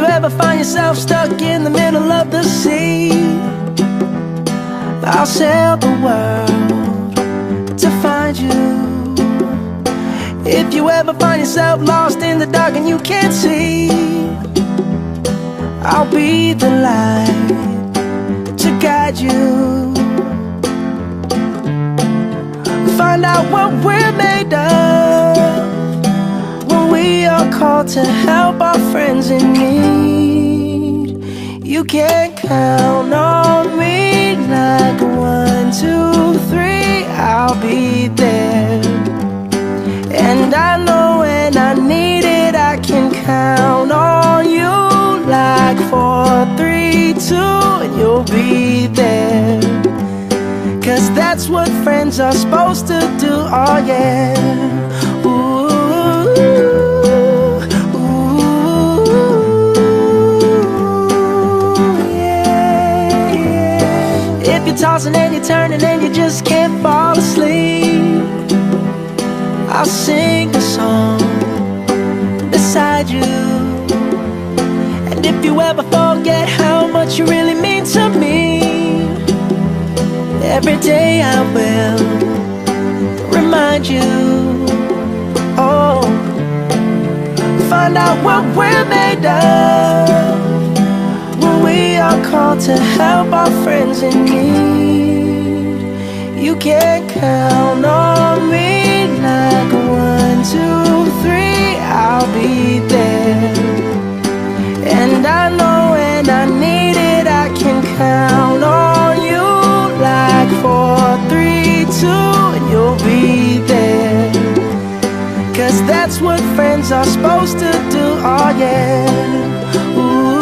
you ever find yourself stuck in the middle of the sea, I'll sail the world to find you. If you ever find yourself lost in the dark and you can't see, I'll be the light to guide you. Find out what we're made of when we are called to help our friends in need. You can count on me like 1, 2, 3, I'll be there. And I know when I need it, I can count on you like 4, 3, 2, and you'll be there. 'Cause that's what friends are supposed to do, oh yeah. Ooh, ooh, yeah, yeah. If you're tossing and you're turning and you just can't fall asleep, I'll sing a song beside you. And if you ever forget how much you really mean to me, every day I will remind you. Oh, find out what we're made of when we are called to help our friends in need. You can count on me like 1, 2, 3, I'll be there. And I know when I need it, I can count on you like 4, 3, 2, and you'll be there. 'Cause that's what friends are supposed to do, oh yeah. Ooh.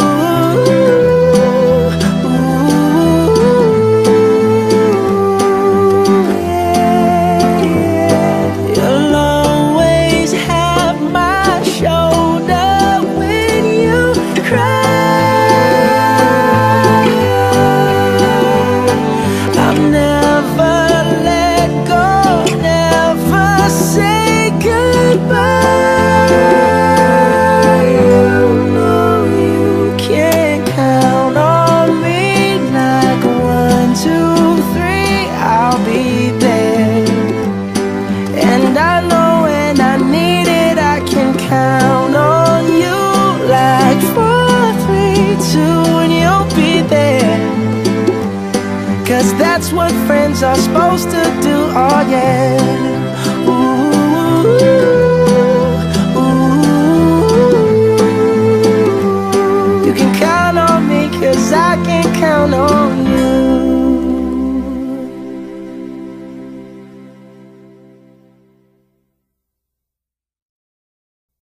That's what friends are supposed to do, oh yeah.